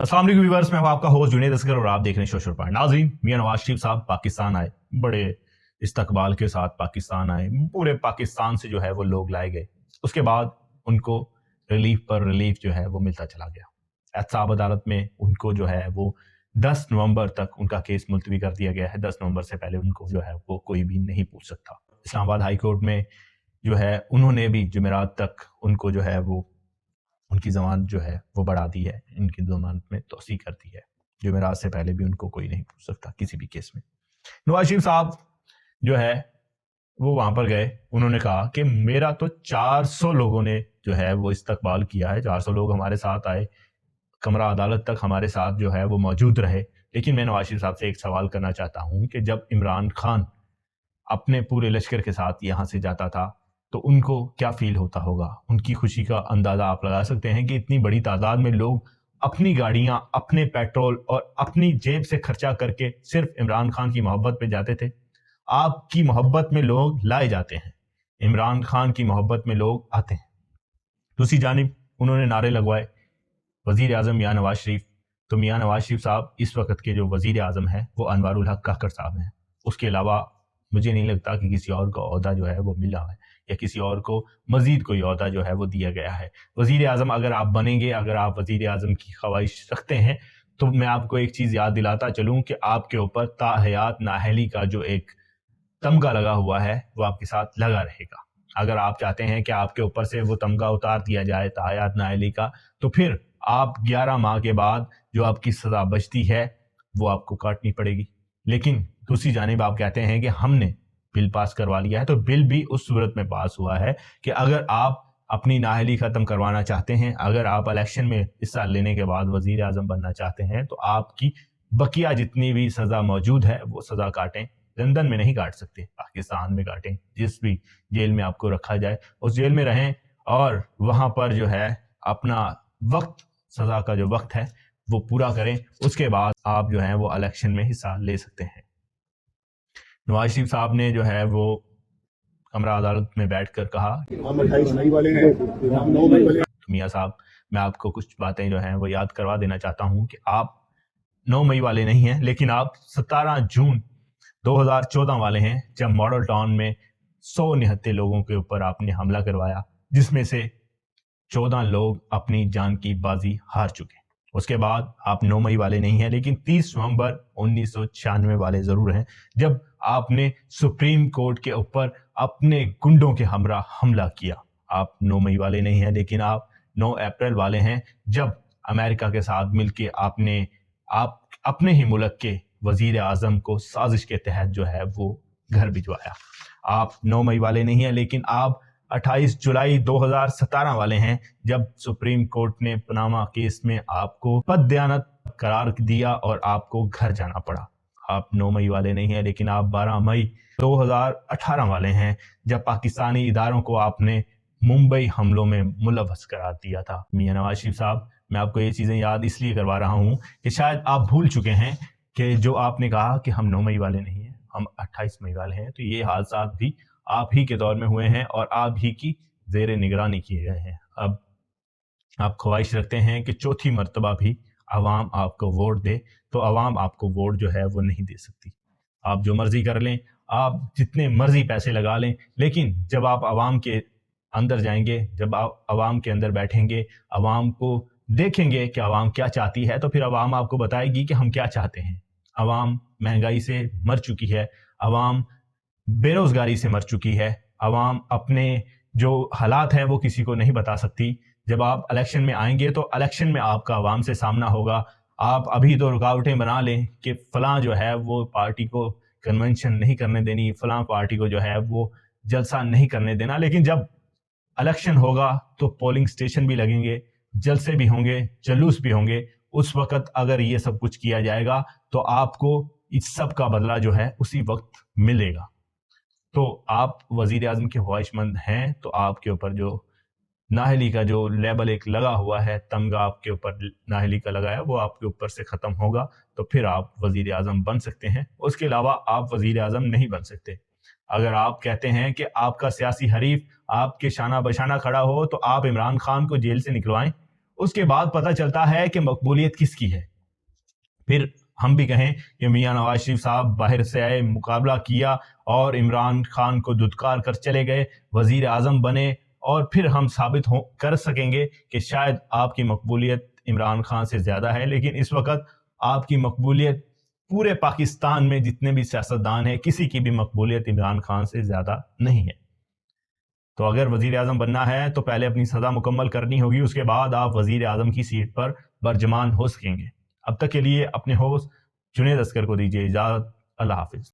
अस्सलाम वालेकुम व्यूअर्स, मैं हूं आपका होस्ट जुनेद असगर और आप देख रहे हैं सोशल पॉइंट। नाज़रीन, मियां नवाज शरीफ साहब पाकिस्तान आए, बड़े इस्तकबाल के साथ पाकिस्तान आए, पूरे पाकिस्तान से जो है वो लोग लाए गए। उसके बाद उनको रिलीफ पर रिलीफ जो है वो मिलता चला गया। एहतसाब अदालत में उनको जो है वो 10 नवंबर तक उनका केस मुलतवी कर दिया गया है। 10 नवंबर से पहले उनको जो है वो कोई भी नहीं पूछ सकता। इस्लामाबाद हाई कोर्ट में जो है उन्होंने भी जुमेरात तक उनको जो है वो उनकी ज़मानत जो है वो बढ़ा दी है, इनकी ज़मानत में तोसी कर दी है। जुमेरात से पहले भी उनको कोई नहीं पूछ सकता किसी भी केस में। नवाज शरीफ साहब जो है वो वहाँ पर गए, उन्होंने कहा कि मेरा तो 400 लोगों ने जो है वो इस्तकबाल किया है, 400 लोग हमारे साथ आए, कमरा अदालत तक हमारे साथ जो है वो मौजूद रहे। लेकिन मैं नवाज शरीफ साहब से एक सवाल करना चाहता हूँ कि जब इमरान खान अपने पूरे लश्कर के साथ यहाँ से जाता था तो उनको क्या फील होता होगा? उनकी खुशी का अंदाज़ा आप लगा सकते हैं कि इतनी बड़ी तादाद में लोग अपनी गाड़ियां, अपने पेट्रोल और अपनी जेब से खर्चा करके सिर्फ इमरान खान की मोहब्बत पे जाते थे। आपकी मोहब्बत में लोग लाए जाते हैं, इमरान खान की मोहब्बत में लोग आते हैं। दूसरी जानिब उन्होंने नारे लगवाए वजीर आजम मियां नवाज शरीफ। तो मियां नवाज शरीफ साहब इस वक्त के जो वजीर आजम हैं वो अनवारुल हक काकर साहब हैं। उसके अलावा मुझे नहीं लगता कि किसी और को ओहदा जो है वो मिला है या किसी और को मजीद कोई ओहदा जो है वो दिया गया है। वजीर आजम अगर आप बनेंगे, अगर आप वजीर आजम की ख्वाहिश रखते हैं, तो मैं आपको एक चीज़ याद दिलाता चलूँ कि आपके ऊपर ताहयात नाअहली का जो एक तमगा लगा हुआ है वो आपके साथ लगा रहेगा। अगर आप चाहते हैं कि आपके ऊपर से वो तमगा उतार दिया जाए ताहयात नाअहली का, तो फिर आप 11 माह के बाद जो आपकी सज़ा बचती है वो आपको काटनी पड़ेगी। लेकिन दूसरी जानिब आप कहते हैं कि हमने बिल पास करवा लिया है, तो बिल भी उस सूरत में पास हुआ है कि अगर आप अपनी नाअहली ख़त्म करवाना चाहते हैं, अगर आप इलेक्शन में हिस्सा लेने के बाद वज़ीर आज़म बनना चाहते हैं, तो आपकी बकिया जितनी भी सज़ा मौजूद है वो सज़ा काटें। लंदन में नहीं काट सकते, पाकिस्तान में काटें। जिस भी जेल में आपको रखा जाए उस जेल में रहें और वहाँ पर जो है अपना वक्त, सज़ा का जो वक्त है वो पूरा करें। उसके बाद आप जो है वो इलेक्शन में हिस्सा ले सकते हैं। नवाज शरीफ साहब ने जो है वो कमरा अदालत में बैठकर कहा, मियाँ साहब मैं आपको कुछ बातें जो हैं वो याद करवा देना चाहता हूँ कि आप 9 मई वाले नहीं हैं, लेकिन आप 17 जून 2014 वाले हैं, जब मॉडल टाउन में 100 निहत्थे लोगों के ऊपर आपने हमला करवाया, जिसमें से 14 लोग अपनी जान की बाजी हार चुके। उसके बाद आप 9 मई वाले नहीं हैं, लेकिन 30 नवंबर 1996 वाले ज़रूर हैं, जब आपने सुप्रीम कोर्ट के ऊपर अपने गुंडों के हमरा हमला किया। आप 9 मई वाले नहीं हैं, लेकिन आप 9 अप्रैल वाले हैं, जब अमेरिका के साथ मिलके आप अपने ही मुल्क के वजीर आज़म को साजिश के तहत जो है वो घर भिजवाया। आप 9 मई वाले नहीं हैं, लेकिन आप 28 जुलाई 2017 वाले हैं, जब सुप्रीम कोर्ट ने पनामा केस में आपको बददयानत करार दिया और आपको घर जाना पड़ा। आप 9 मई वाले नहीं हैं, लेकिन आप 12 मई 2018 वाले हैं, जब पाकिस्तानी इदारों को आपने मुंबई हमलों में मुलव्वस करार दिया था। मियां नवाज शरीफ साहब, मैं आपको ये चीज़ें याद इसलिए करवा रहा हूँ कि शायद आप भूल चुके हैं कि जो आपने कहा कि हम 9 मई वाले नहीं हैं, हम 28 मई वाले हैं, तो ये हादसा भी आप ही के दौर में हुए हैं और आप ही की ज़ेर निगरानी किए गए हैं। अब आप ख्वाहिश रखते हैं कि चौथी मर्तबा भी आवाम आपको वोट दे, तो आवाम आपको वोट जो है वो नहीं दे सकती। आप जो मर्जी कर लें, आप जितने मर्जी पैसे लगा लें, लेकिन जब आप आवाम के अंदर जाएंगे, जब आप आवाम के अंदर बैठेंगे, आवाम को देखेंगे कि आवाम क्या चाहती है, तो फिर आवाम आपको बताएगी कि हम क्या चाहते हैं। आवाम महंगाई से मर चुकी है, आवाम बेरोजगारी से मर चुकी है, आवाम अपने जो हालात हैं वो किसी को नहीं बता सकती। जब आप इलेक्शन में आएंगे तो इलेक्शन में आपका आवाम से सामना होगा। आप अभी तो रुकावटें बना लें कि फलां जो है वो पार्टी को कन्वेंशन नहीं करने देनी, फलां पार्टी को जो है वो जलसा नहीं करने देना, लेकिन जब इलेक्शन होगा तो पोलिंग स्टेशन भी लगेंगे, जलसे भी होंगे, जुलूस भी होंगे। उस वक्त अगर ये सब कुछ किया जाएगा तो आपको इस सब का बदला जो है उसी वक्त मिलेगा। तो आप वजीर आज़म के ख्वाहिशमंद हैं, तो आपके ऊपर जो नाअहली का जो लेबल एक लगा हुआ है, तमगा आपके ऊपर नाअहली का लगा है, वो आपके ऊपर से ख़त्म होगा, तो फिर आप वजीर आज़म बन सकते हैं। उसके अलावा आप वजीर आज़म नहीं बन सकते। अगर आप कहते हैं कि आपका सियासी हरीफ आपके शाना बशाना खड़ा हो, तो आप इमरान खान को जेल से निकलवाएं, اس کے بعد پتہ چلتا ہے کہ مقبولیت کس کی ہے. پھر ہم بھی کہیں کہ میاں نواز شریف صاحب باہر سے آئے, مقابلہ کیا اور عمران خان کو دھتکار کر چلے گئے, وزیر اعظم بنے, اور پھر ہم ثابت کر سکیں گے کہ شاید آپ کی مقبولیت عمران خان سے زیادہ ہے. لیکن اس وقت آپ کی مقبولیت پورے پاکستان میں جتنے بھی سیاستدان ہیں کسی کی بھی مقبولیت عمران خان سے زیادہ نہیں ہے. تو اگر وزیر اعظم بننا ہے تو پہلے اپنی سزا مکمل کرنی ہوگی, اس کے بعد آپ وزیر اعظم کی سیٹ پر برجمان ہو سکیں گے. اب تک کے لیے اپنے ہوسٹ جنید اسکر کو دیجیے اجازت. اللہ حافظ.